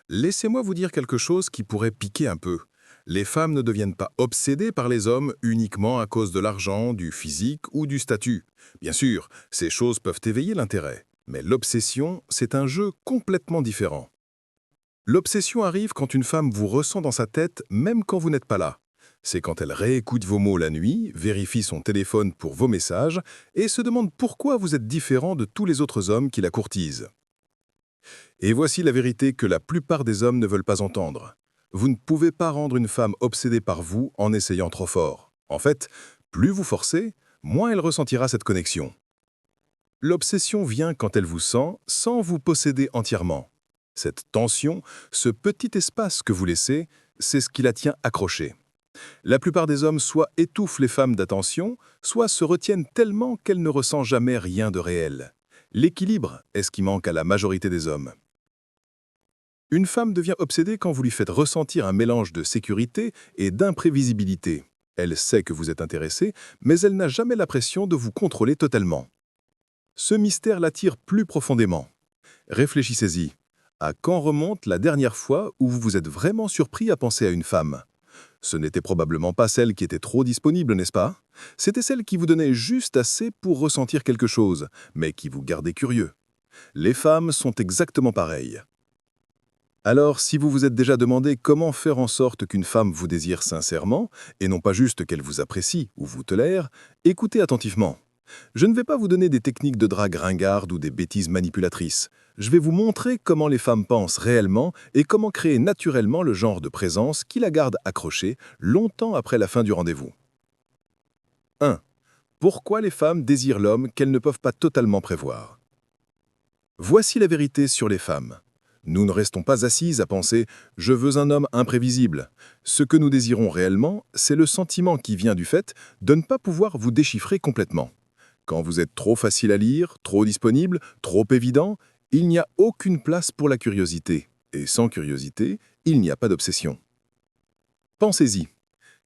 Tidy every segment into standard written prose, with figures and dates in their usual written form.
Laissez-moi vous dire quelque chose qui pourrait piquer un peu. Les femmes ne deviennent pas obsédées par les hommes uniquement à cause de l'argent, du physique ou du statut. Bien sûr, ces choses peuvent éveiller l'intérêt, mais l'obsession, c'est un jeu complètement différent. L'obsession arrive quand une femme vous ressent dans sa tête même quand vous n'êtes pas là. C'est quand elle réécoute vos mots la nuit, vérifie son téléphone pour vos messages et se demande pourquoi vous êtes différent de tous les autres hommes qui la courtisent. Et voici la vérité que la plupart des hommes ne veulent pas entendre. Vous ne pouvez pas rendre une femme obsédée par vous en essayant trop fort. En fait, plus vous forcez, moins elle ressentira cette connexion. L'obsession vient quand elle vous sent sans vous posséder entièrement. Cette tension, ce petit espace que vous laissez, c'est ce qui la tient accrochée. La plupart des hommes soit étouffent les femmes d'attention, soit se retiennent tellement qu'elles ne ressentent jamais rien de réel. L'équilibre est ce qui manque à la majorité des hommes. Une femme devient obsédée quand vous lui faites ressentir un mélange de sécurité et d'imprévisibilité. Elle sait que vous êtes intéressé, mais elle n'a jamais la pression de vous contrôler totalement. Ce mystère l'attire plus profondément. Réfléchissez-y. À quand remonte la dernière fois où vous vous êtes vraiment surpris à penser à une femme? Ce n'était probablement pas celle qui était trop disponible, n'est-ce pas? C'était celle qui vous donnait juste assez pour ressentir quelque chose, mais qui vous gardait curieux. Les femmes sont exactement pareilles. Alors, si vous vous êtes déjà demandé comment faire en sorte qu'une femme vous désire sincèrement, et non pas juste qu'elle vous apprécie ou vous tolère, écoutez attentivement. Je ne vais pas vous donner des techniques de drague ringarde ou des bêtises manipulatrices. Je vais vous montrer comment les femmes pensent réellement et comment créer naturellement le genre de présence qui la garde accrochée longtemps après la fin du rendez-vous. 1. Pourquoi les femmes désirent l'homme qu'elles ne peuvent pas totalement prévoir? Voici la vérité sur les femmes. Nous ne restons pas assises à penser « je veux un homme imprévisible ». Ce que nous désirons réellement, c'est le sentiment qui vient du fait de ne pas pouvoir vous déchiffrer complètement. Quand vous êtes trop facile à lire, trop disponible, trop évident, il n'y a aucune place pour la curiosité. Et sans curiosité, il n'y a pas d'obsession. Pensez-y.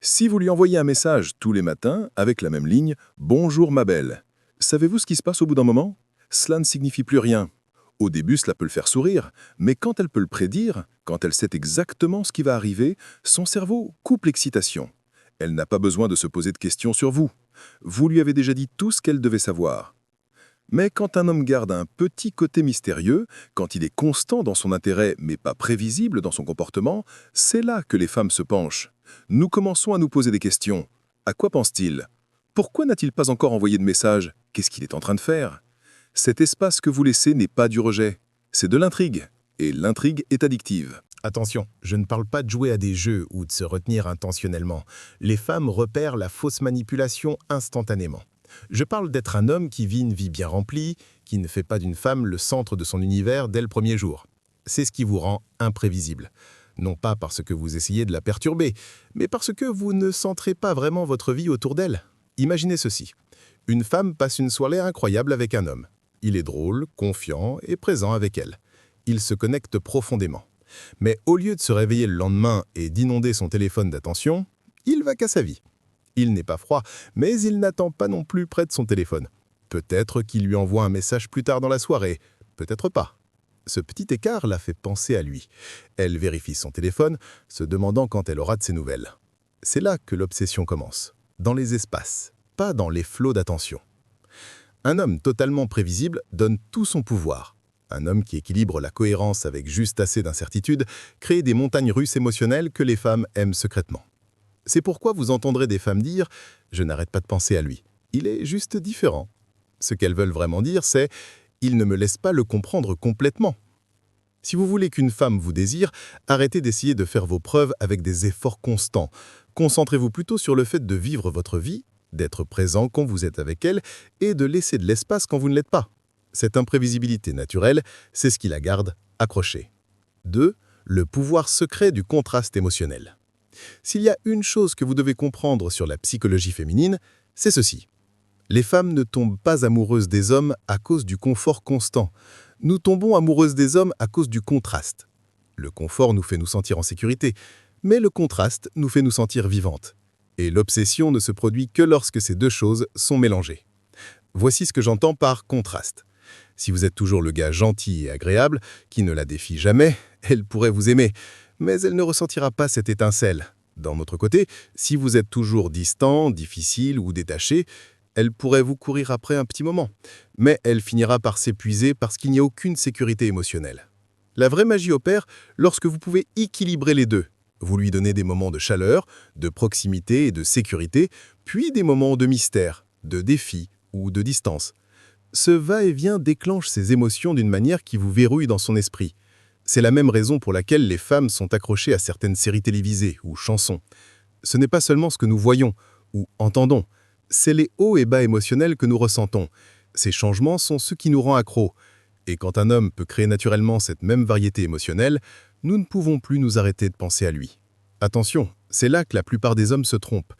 Si vous lui envoyez un message tous les matins avec la même ligne « Bonjour ma belle », savez-vous ce qui se passe au bout d'un moment? Cela ne signifie plus rien. Au début, cela peut le faire sourire, mais quand elle peut le prédire, quand elle sait exactement ce qui va arriver, son cerveau coupe l'excitation. Elle n'a pas besoin de se poser de questions sur vous. Vous lui avez déjà dit tout ce qu'elle devait savoir. Mais quand un homme garde un petit côté mystérieux, quand il est constant dans son intérêt mais pas prévisible dans son comportement, c'est là que les femmes se penchent. Nous commençons à nous poser des questions. À quoi pense-t-il? Pourquoi n'a-t-il pas encore envoyé de message? Qu'est-ce qu'il est en train de faire? Cet espace que vous laissez n'est pas du rejet, c'est de l'intrigue. Et l'intrigue est addictive. Attention, je ne parle pas de jouer à des jeux ou de se retenir intentionnellement. Les femmes repèrent la fausse manipulation instantanément. Je parle d'être un homme qui vit une vie bien remplie, qui ne fait pas d'une femme le centre de son univers dès le premier jour. C'est ce qui vous rend imprévisible. Non pas parce que vous essayez de la perturber, mais parce que vous ne centrez pas vraiment votre vie autour d'elle. Imaginez ceci. Une femme passe une soirée incroyable avec un homme. Il est drôle, confiant et présent avec elle. Ils se connectent profondément. Mais au lieu de se réveiller le lendemain et d'inonder son téléphone d'attention, il va qu'à sa vie. Il n'est pas froid, mais il n'attend pas non plus près de son téléphone. Peut-être qu'il lui envoie un message plus tard dans la soirée, peut-être pas. Ce petit écart la fait penser à lui. Elle vérifie son téléphone, se demandant quand elle aura de ses nouvelles. C'est là que l'obsession commence, dans les espaces, pas dans les flots d'attention. Un homme totalement prévisible donne tout son pouvoir. Un homme qui équilibre la cohérence avec juste assez d'incertitude crée des montagnes russes émotionnelles que les femmes aiment secrètement. C'est pourquoi vous entendrez des femmes dire « je n'arrête pas de penser à lui, il est juste différent ». Ce qu'elles veulent vraiment dire, c'est « il ne me laisse pas le comprendre complètement ». Si vous voulez qu'une femme vous désire, arrêtez d'essayer de faire vos preuves avec des efforts constants. Concentrez-vous plutôt sur le fait de vivre votre vie, d'être présent quand vous êtes avec elle et de laisser de l'espace quand vous ne l'êtes pas. Cette imprévisibilité naturelle, c'est ce qui la garde accrochée. 2. Le pouvoir secret du contraste émotionnel. S'il y a une chose que vous devez comprendre sur la psychologie féminine, c'est ceci. Les femmes ne tombent pas amoureuses des hommes à cause du confort constant. Nous tombons amoureuses des hommes à cause du contraste. Le confort nous fait nous sentir en sécurité, mais le contraste nous fait nous sentir vivantes. Et l'obsession ne se produit que lorsque ces deux choses sont mélangées. Voici ce que j'entends par contraste. Si vous êtes toujours le gars gentil et agréable, qui ne la défie jamais, Elle pourrait vous aimer, mais elle ne ressentira pas cette étincelle. D'un autre côté, si vous êtes toujours distant, difficile ou détaché, elle pourrait vous courir après un petit moment. Mais elle finira par s'épuiser parce qu'il n'y a aucune sécurité émotionnelle. La vraie magie opère lorsque vous pouvez équilibrer les deux. Vous lui donnez des moments de chaleur, de proximité et de sécurité, puis des moments de mystère, de défi ou de distance. Ce va-et-vient déclenche ces émotions d'une manière qui vous verrouille dans son esprit. C'est la même raison pour laquelle les femmes sont accrochées à certaines séries télévisées ou chansons. Ce n'est pas seulement ce que nous voyons ou entendons, c'est les hauts et bas émotionnels que nous ressentons. Ces changements sont ce qui nous rend accros. Et quand un homme peut créer naturellement cette même variété émotionnelle, nous ne pouvons plus nous arrêter de penser à lui. Attention, c'est là que la plupart des hommes se trompent.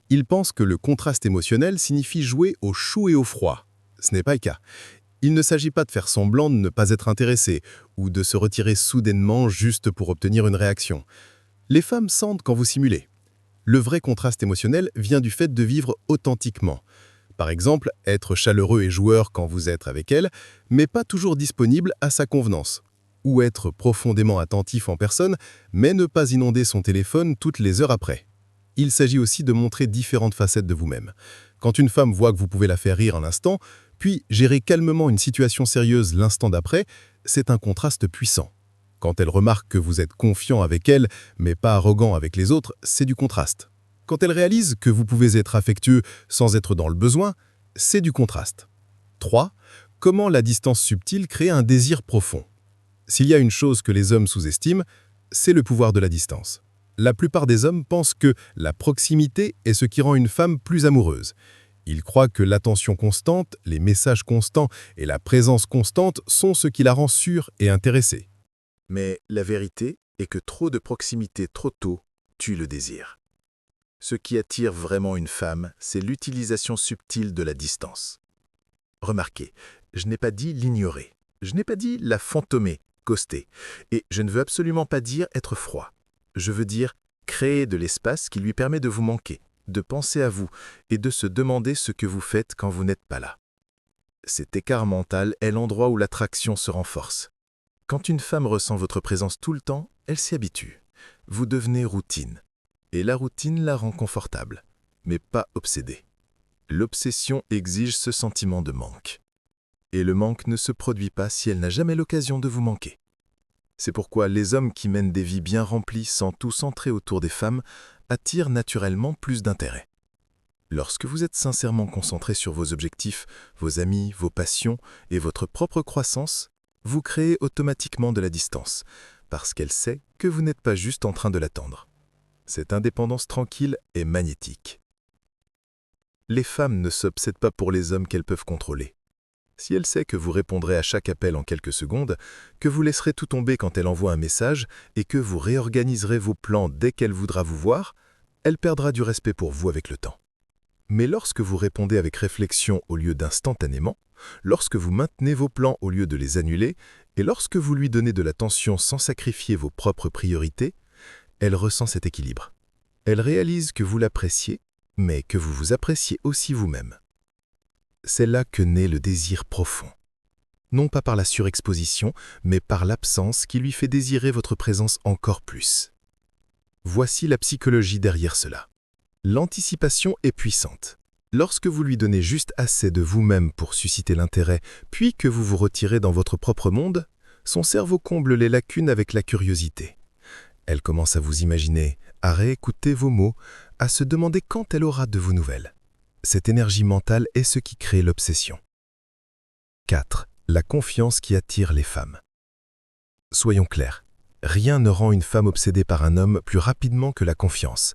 Ils pensent que le contraste émotionnel signifie jouer au chaud et au froid. Ce n'est pas le cas. Il ne s'agit pas de faire semblant de ne pas être intéressé ou de se retirer soudainement juste pour obtenir une réaction. Les femmes sentent quand vous simulez. Le vrai contraste émotionnel vient du fait de vivre authentiquement. Par exemple, être chaleureux et joueur quand vous êtes avec elle, mais pas toujours disponible à sa convenance. Ou être profondément attentif en personne, mais ne pas inonder son téléphone toutes les heures après. Il s'agit aussi de montrer différentes facettes de vous-même. Quand une femme voit que vous pouvez la faire rire un instant, puis gérer calmement une situation sérieuse l'instant d'après, c'est un contraste puissant. Quand elle remarque que vous êtes confiant avec elle, mais pas arrogant avec les autres, c'est du contraste. Quand elle réalise que vous pouvez être affectueux sans être dans le besoin, c'est du contraste. 3. Comment la distance subtile crée un désir profond. S'il y a une chose que les hommes sous-estiment, c'est le pouvoir de la distance. La plupart des hommes pensent que la proximité est ce qui rend une femme plus amoureuse. Ils croient que l'attention constante, les messages constants et la présence constante sont ce qui la rend sûre et intéressée. Mais la vérité est que trop de proximité trop tôt tue le désir. Ce qui attire vraiment une femme, c'est l'utilisation subtile de la distance. Remarquez, je n'ai pas dit l'ignorer, je n'ai pas dit la fantômer, ghoster, et je ne veux absolument pas dire être froid. Je veux dire créer de l'espace qui lui permet de vous manquer, de penser à vous et de se demander ce que vous faites quand vous n'êtes pas là. Cet écart mental est l'endroit où l'attraction se renforce. Quand une femme ressent votre présence tout le temps, elle s'y habitue. Vous devenez routine. Et la routine la rend confortable, mais pas obsédée. L'obsession exige ce sentiment de manque. Et le manque ne se produit pas si elle n'a jamais l'occasion de vous manquer. C'est pourquoi les hommes qui mènent des vies bien remplies sans tout centrer autour des femmes attirent naturellement plus d'intérêt. Lorsque vous êtes sincèrement concentré sur vos objectifs, vos amis, vos passions et votre propre croissance, vous créez automatiquement de la distance, parce qu'elle sait que vous n'êtes pas juste en train de l'attendre. Cette indépendance tranquille est magnétique. Les femmes ne s'obsèdent pas pour les hommes qu'elles peuvent contrôler. Si elle sait que vous répondrez à chaque appel en quelques secondes, que vous laisserez tout tomber quand elle envoie un message et que vous réorganiserez vos plans dès qu'elle voudra vous voir, elle perdra du respect pour vous avec le temps. Mais lorsque vous répondez avec réflexion au lieu d'instantanément, lorsque vous maintenez vos plans au lieu de les annuler, et lorsque vous lui donnez de l'attention sans sacrifier vos propres priorités, elle ressent cet équilibre. Elle réalise que vous l'appréciez, mais que vous vous appréciez aussi vous-même. C'est là que naît le désir profond. Non pas par la surexposition, mais par l'absence qui lui fait désirer votre présence encore plus. Voici la psychologie derrière cela. L'anticipation est puissante. Lorsque vous lui donnez juste assez de vous-même pour susciter l'intérêt, puis que vous vous retirez dans votre propre monde, son cerveau comble les lacunes avec la curiosité. Elle commence à vous imaginer, à réécouter vos mots, à se demander quand elle aura de vos nouvelles. Cette énergie mentale est ce qui crée l'obsession. 4. La confiance qui attire les femmes. Soyons clairs, rien ne rend une femme obsédée par un homme plus rapidement que la confiance.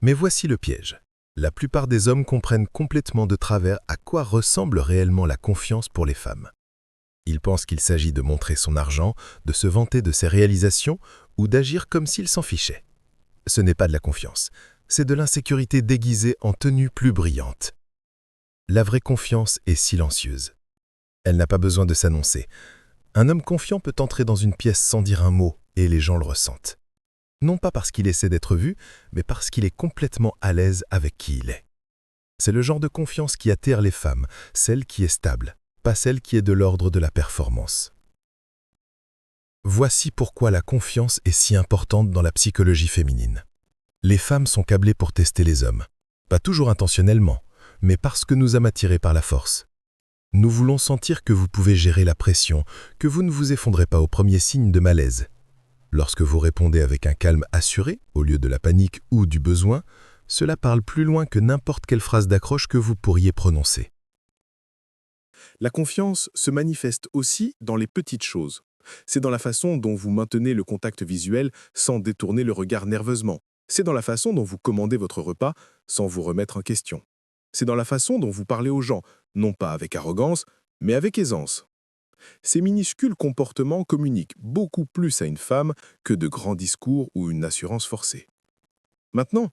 Mais voici le piège. La plupart des hommes comprennent complètement de travers à quoi ressemble réellement la confiance pour les femmes. Ils pensent qu'il s'agit de montrer son argent, de se vanter de ses réalisations ou d'agir comme s'il s'en fichait. Ce n'est pas de la confiance, c'est de l'insécurité déguisée en tenue plus brillante. La vraie confiance est silencieuse. Elle n'a pas besoin de s'annoncer. Un homme confiant peut entrer dans une pièce sans dire un mot et les gens le ressentent. Non pas parce qu'il essaie d'être vu, mais parce qu'il est complètement à l'aise avec qui il est. C'est le genre de confiance qui attire les femmes, celle qui est stable, pas celle qui est de l'ordre de la performance. Voici pourquoi la confiance est si importante dans la psychologie féminine. Les femmes sont câblées pour tester les hommes. Pas toujours intentionnellement, mais parce que nous sommes attirés par la force. Nous voulons sentir que vous pouvez gérer la pression, que vous ne vous effondrez pas au premier signe de malaise. Lorsque vous répondez avec un calme assuré, au lieu de la panique ou du besoin, cela parle plus loin que n'importe quelle phrase d'accroche que vous pourriez prononcer. La confiance se manifeste aussi dans les petites choses. C'est dans la façon dont vous maintenez le contact visuel sans détourner le regard nerveusement. C'est dans la façon dont vous commandez votre repas sans vous remettre en question. C'est dans la façon dont vous parlez aux gens, non pas avec arrogance, mais avec aisance. Ces minuscules comportements communiquent beaucoup plus à une femme que de grands discours ou une assurance forcée. Maintenant,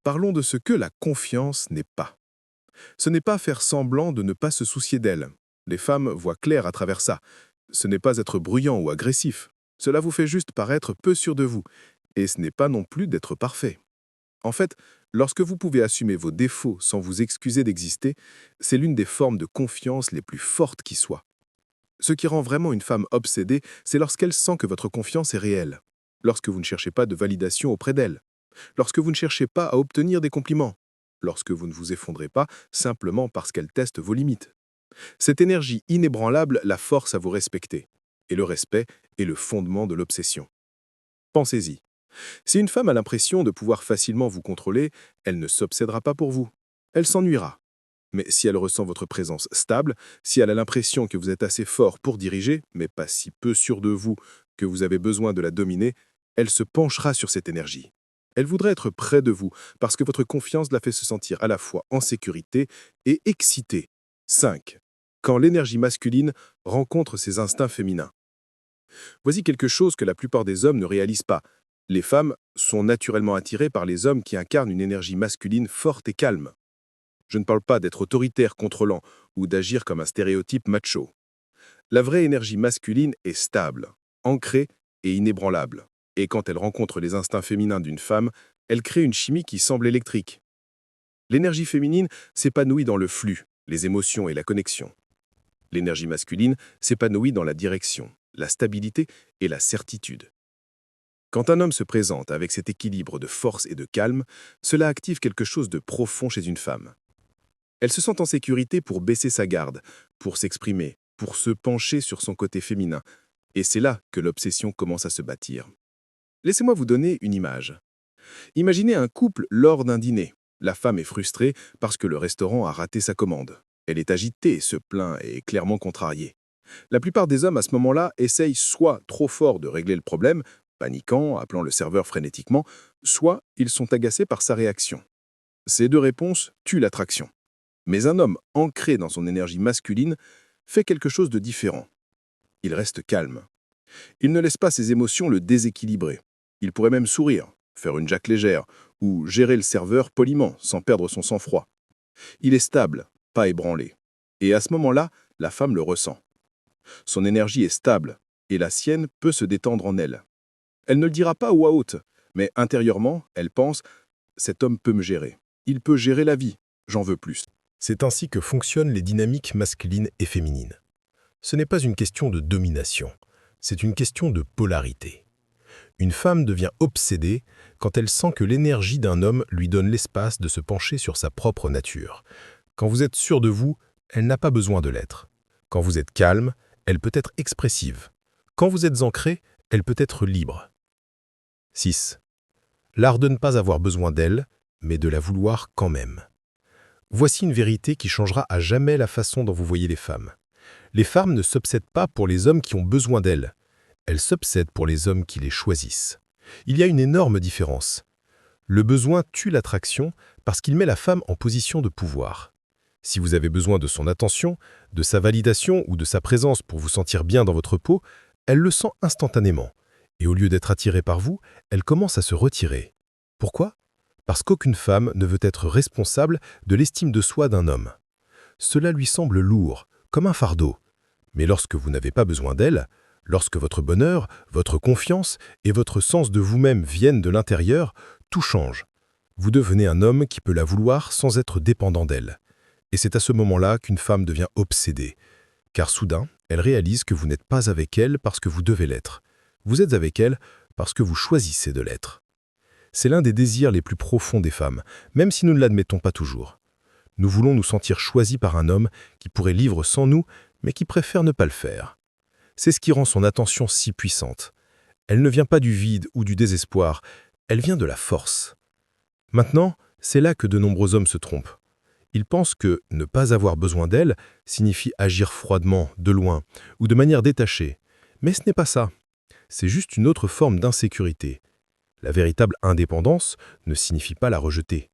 parlons de ce que la confiance n'est pas. Ce n'est pas faire semblant de ne pas se soucier d'elle. Les femmes voient clair à travers ça. Ce n'est pas être bruyant ou agressif. Cela vous fait juste paraître peu sûr de vous. Et ce n'est pas non plus d'être parfait. En fait, lorsque vous pouvez assumer vos défauts sans vous excuser d'exister, c'est l'une des formes de confiance les plus fortes qui soient. Ce qui rend vraiment une femme obsédée, c'est lorsqu'elle sent que votre confiance est réelle. Lorsque vous ne cherchez pas de validation auprès d'elle. Lorsque vous ne cherchez pas à obtenir des compliments. Lorsque vous ne vous effondrez pas simplement parce qu'elle teste vos limites. Cette énergie inébranlable la force à vous respecter. Et le respect est le fondement de l'obsession. Pensez-y. Si une femme a l'impression de pouvoir facilement vous contrôler, elle ne s'obsédera pas pour vous. Elle s'ennuiera. Mais si elle ressent votre présence stable, si elle a l'impression que vous êtes assez fort pour diriger, mais pas si peu sûr de vous que vous avez besoin de la dominer, elle se penchera sur cette énergie. Elle voudrait être près de vous parce que votre confiance la fait se sentir à la fois en sécurité et excitée. 5. Quand l'énergie masculine rencontre ses instincts féminins. Voici quelque chose que la plupart des hommes ne réalisent pas. Les femmes sont naturellement attirées par les hommes qui incarnent une énergie masculine forte et calme. Je ne parle pas d'être autoritaire, contrôlant ou d'agir comme un stéréotype macho. La vraie énergie masculine est stable, ancrée et inébranlable. Et quand elle rencontre les instincts féminins d'une femme, elle crée une chimie qui semble électrique. L'énergie féminine s'épanouit dans le flux, les émotions et la connexion. L'énergie masculine s'épanouit dans la direction, la stabilité et la certitude. Quand un homme se présente avec cet équilibre de force et de calme, cela active quelque chose de profond chez une femme. Elle se sent en sécurité pour baisser sa garde, pour s'exprimer, pour se pencher sur son côté féminin. Et c'est là que l'obsession commence à se bâtir. Laissez-moi vous donner une image. Imaginez un couple lors d'un dîner. La femme est frustrée parce que le restaurant a raté sa commande. Elle est agitée, se plaint et est clairement contrariée. La plupart des hommes à ce moment-là essayent soit trop fort de régler le problème, paniquant, appelant le serveur frénétiquement, soit ils sont agacés par sa réaction. Ces deux réponses tuent l'attraction. Mais un homme ancré dans son énergie masculine fait quelque chose de différent. Il reste calme. Il ne laisse pas ses émotions le déséquilibrer. Il pourrait même sourire, faire une jaque légère ou gérer le serveur poliment sans perdre son sang-froid. Il est stable, pas ébranlé. Et à ce moment-là, la femme le ressent. Son énergie est stable et la sienne peut se détendre en elle. Elle ne le dira pas haut à haute, mais intérieurement, elle pense « cet homme peut me gérer. Il peut gérer la vie. J'en veux plus ». C'est ainsi que fonctionnent les dynamiques masculines et féminines. Ce n'est pas une question de domination, c'est une question de polarité. Une femme devient obsédée quand elle sent que l'énergie d'un homme lui donne l'espace de se pencher sur sa propre nature. Quand vous êtes sûr de vous, elle n'a pas besoin de l'être. Quand vous êtes calme, elle peut être expressive. Quand vous êtes ancré, elle peut être libre. 6. L'art de ne pas avoir besoin d'elle, mais de la vouloir quand même. Voici une vérité qui changera à jamais la façon dont vous voyez les femmes. Les femmes ne s'obsèdent pas pour les hommes qui ont besoin d'elles. Elles s'obsèdent pour les hommes qui les choisissent. Il y a une énorme différence. Le besoin tue l'attraction parce qu'il met la femme en position de pouvoir. Si vous avez besoin de son attention, de sa validation ou de sa présence pour vous sentir bien dans votre peau, elle le sent instantanément. Et au lieu d'être attirée par vous, elle commence à se retirer. Pourquoi ? Parce qu'aucune femme ne veut être responsable de l'estime de soi d'un homme. Cela lui semble lourd, comme un fardeau. Mais lorsque vous n'avez pas besoin d'elle, lorsque votre bonheur, votre confiance et votre sens de vous-même viennent de l'intérieur, tout change. Vous devenez un homme qui peut la vouloir sans être dépendant d'elle. Et c'est à ce moment-là qu'une femme devient obsédée. Car soudain, elle réalise que vous n'êtes pas avec elle parce que vous devez l'être, Vous êtes avec elle parce que vous choisissez de l'être. C'est l'un des désirs les plus profonds des femmes, même si nous ne l'admettons pas toujours. Nous voulons nous sentir choisis par un homme qui pourrait vivre sans nous, mais qui préfère ne pas le faire. C'est ce qui rend son attention si puissante. Elle ne vient pas du vide ou du désespoir, elle vient de la force. Maintenant, c'est là que de nombreux hommes se trompent. Ils pensent que ne pas avoir besoin d'elle signifie agir froidement, de loin, ou de manière détachée. Mais ce n'est pas ça. C'est juste une autre forme d'insécurité. La véritable indépendance ne signifie pas la rejeter.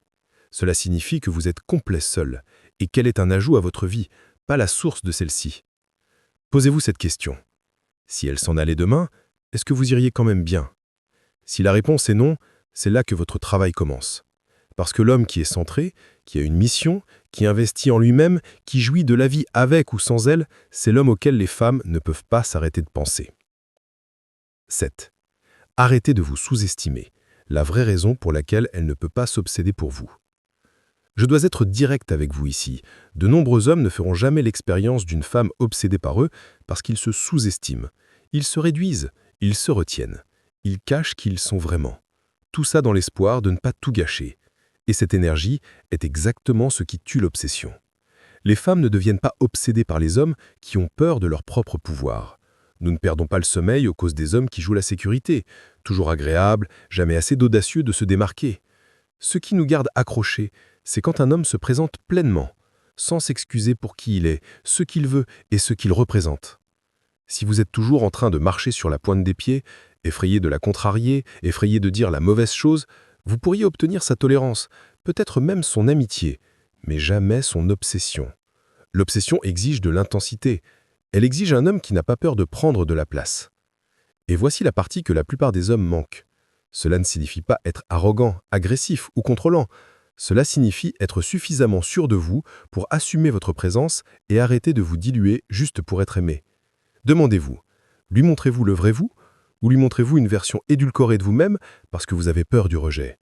Cela signifie que vous êtes complet seul, et qu'elle est un ajout à votre vie, pas la source de celle-ci. Posez-vous cette question. Si elle s'en allait demain, est-ce que vous iriez quand même bien? Si la réponse est non, c'est là que votre travail commence. Parce que l'homme qui est centré, qui a une mission, qui investit en lui-même, qui jouit de la vie avec ou sans elle, c'est l'homme auquel les femmes ne peuvent pas s'arrêter de penser. 7. Arrêtez de vous sous-estimer, la vraie raison pour laquelle elle ne peut pas s'obséder pour vous. Je dois être direct avec vous ici. De nombreux hommes ne feront jamais l'expérience d'une femme obsédée par eux parce qu'ils se sous-estiment. Ils se réduisent, ils se retiennent. Ils cachent qui ils sont vraiment. Tout ça dans l'espoir de ne pas tout gâcher. Et cette énergie est exactement ce qui tue l'obsession. Les femmes ne deviennent pas obsédées par les hommes qui ont peur de leur propre pouvoir. Nous ne perdons pas le sommeil aux causes des hommes qui jouent la sécurité, toujours agréables, jamais assez d'audacieux de se démarquer. Ce qui nous garde accrochés, c'est quand un homme se présente pleinement, sans s'excuser pour qui il est, ce qu'il veut et ce qu'il représente. Si vous êtes toujours en train de marcher sur la pointe des pieds, effrayé de la contrarier, effrayé de dire la mauvaise chose, vous pourriez obtenir sa tolérance, peut-être même son amitié, mais jamais son obsession. L'obsession exige de l'intensité. Elle exige un homme qui n'a pas peur de prendre de la place. Et voici la partie que la plupart des hommes manquent. Cela ne signifie pas être arrogant, agressif ou contrôlant. Cela signifie être suffisamment sûr de vous pour assumer votre présence et arrêter de vous diluer juste pour être aimé. Demandez-vous, lui montrez-vous le vrai vous ou lui montrez-vous une version édulcorée de vous-même parce que vous avez peur du rejet?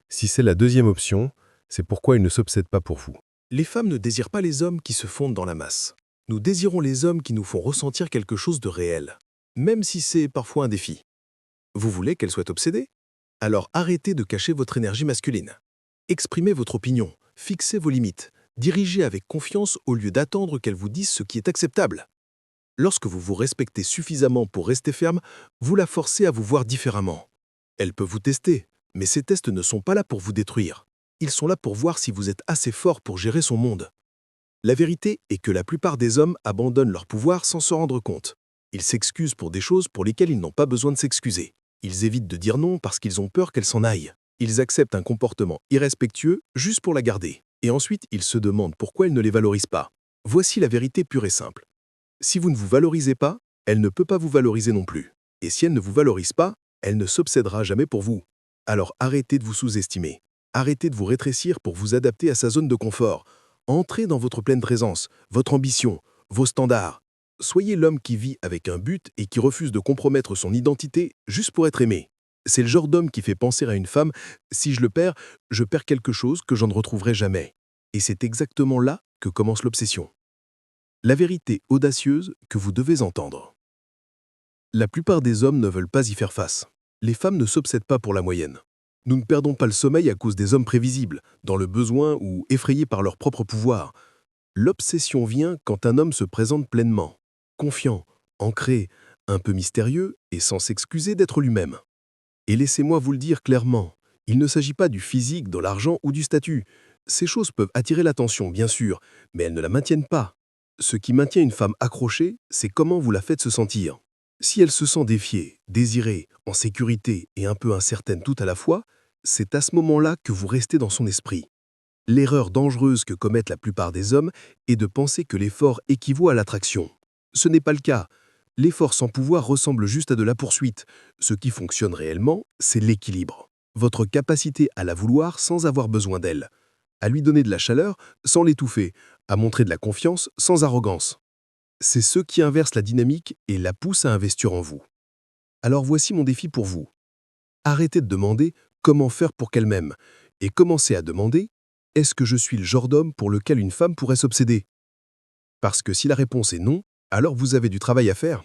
Si c'est la deuxième option, c'est pourquoi il ne s'obsède pas pour vous. Les femmes ne désirent pas les hommes qui se fondent dans la masse. Nous désirons les hommes qui nous font ressentir quelque chose de réel, même si c'est parfois un défi. Vous voulez qu'elle soit obsédée? Alors arrêtez de cacher votre énergie masculine. Exprimez votre opinion, fixez vos limites, dirigez avec confiance au lieu d'attendre qu'elle vous dise ce qui est acceptable. Lorsque vous vous respectez suffisamment pour rester ferme, vous la forcez à vous voir différemment. Elle peut vous tester, mais ces tests ne sont pas là pour vous détruire. Ils sont là pour voir si vous êtes assez fort pour gérer son monde. La vérité est que la plupart des hommes abandonnent leur pouvoir sans se rendre compte. Ils s'excusent pour des choses pour lesquelles ils n'ont pas besoin de s'excuser. Ils évitent de dire non parce qu'ils ont peur qu'elle s'en aille. Ils acceptent un comportement irrespectueux juste pour la garder. Et ensuite, ils se demandent pourquoi elle ne les valorise pas. Voici la vérité pure et simple. Si vous ne vous valorisez pas, elle ne peut pas vous valoriser non plus. Et si elle ne vous valorise pas, elle ne s'obsédera jamais pour vous. Alors arrêtez de vous sous-estimer. Arrêtez de vous rétrécir pour vous adapter à sa zone de confort. Entrez dans votre pleine présence, votre ambition, vos standards. Soyez l'homme qui vit avec un but et qui refuse de compromettre son identité juste pour être aimé. C'est le genre d'homme qui fait penser à une femme « si je le perds, je perds quelque chose que je ne retrouverai jamais ». Et c'est exactement là que commence l'obsession. La vérité audacieuse que vous devez entendre. La plupart des hommes ne veulent pas y faire face. Les femmes ne s'obsèdent pas pour la moyenne. Nous ne perdons pas le sommeil à cause des hommes prévisibles, dans le besoin ou effrayés par leur propre pouvoir. L'obsession vient quand un homme se présente pleinement, confiant, ancré, un peu mystérieux et sans s'excuser d'être lui-même. Et laissez-moi vous le dire clairement, il ne s'agit pas du physique, de l'argent ou du statut. Ces choses peuvent attirer l'attention, bien sûr, mais elles ne la maintiennent pas. Ce qui maintient une femme accrochée, c'est comment vous la faites se sentir. Si elle se sent défiée, désirée, en sécurité et un peu incertaine tout à la fois, c'est à ce moment-là que vous restez dans son esprit. L'erreur dangereuse que commettent la plupart des hommes est de penser que l'effort équivaut à l'attraction. Ce n'est pas le cas. L'effort sans pouvoir ressemble juste à de la poursuite. Ce qui fonctionne réellement, c'est l'équilibre. Votre capacité à la vouloir sans avoir besoin d'elle. À lui donner de la chaleur sans l'étouffer, à montrer de la confiance sans arrogance. C'est ce qui inverse la dynamique et la pousse à investir en vous. Alors voici mon défi pour vous. Arrêtez de demander comment faire pour qu'elle m'aime et commencez à demander est-ce que je suis le genre d'homme pour lequel une femme pourrait s'obséder? Parce que si la réponse est non, alors vous avez du travail à faire.